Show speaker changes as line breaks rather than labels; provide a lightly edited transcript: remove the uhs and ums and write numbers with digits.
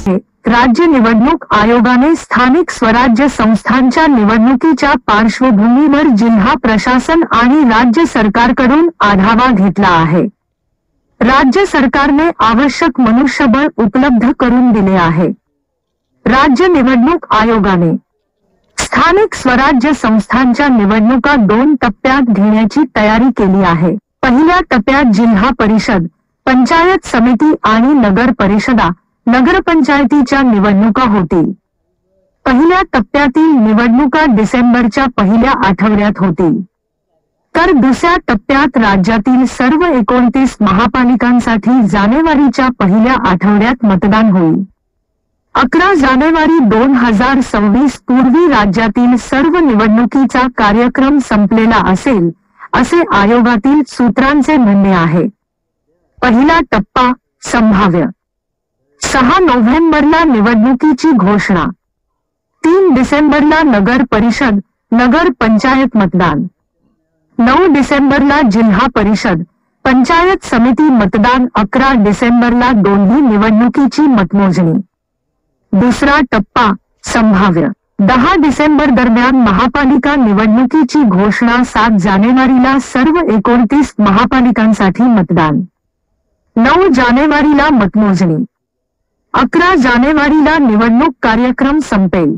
राज्य निवडणूक आयोगाने स्थानिक स्वराज्य संस्थांच्या निवडणुकीच्या पार्श्वभूमीवर जिल्हा प्रशासन आणि राज्य सरकारकडून आढावा घेतला आहे। राज्य सरकारने आवश्यक मनुष्यबळ उपलब्ध करून दिले आहे। राज्य निवडणूक आयोगाने स्थानिक स्वराज्य संस्थांच्या निवडणुका 2 टप्प्यात घेण्याची तयारी केली आहे। पहिल्या टप्प्यात जिल्हा परिषद, पंचायत समिती आणि नगर परिषदा, नगरपंचायतीच्या निवडणुका होतील। पहिल्या टप्प्यातील निवडणुका डिसेंबरच्या पहिल्या आठवड्यात होतील, तर दुसऱ्या टप्प्यात राज्यातील सर्व 29 महापालिकांसाठी जानेवारीच्या पहिल्या आठवड्यात मतदान होईल। 11 जानेवारी 2026 पूर्वी राज्यातील सर्व निवडणुकीचा कार्यक्रम संपलेला असेल, असे आयोगातील सूत्रांचे म्हणणे आहे। पहिला टप्पा संभाव्य 6 नोव्हेंबरला निवडणुकीची घोषणा, 3 डिसेंबरला नगर परिषद, नगर पंचायत मतदान, 9 डिसेंबरला जिल्हा परिषद, पंचायत समिती मतदान, 11 डिसेंबरला दोन्ही निवडणुकीची मतमोजणी। दुसरा टप्पा संभाव्य 10 डिसेंबर दरम्यान महापालिका निवडणुकीची घोषणा, 7 जानेवारीला सर्व 29 महापालिकांसाठी मतदान, 9 जानेवारीला मतमोजणी, 11 जानेवारीला निवडणूक कार्यक्रम संपेल।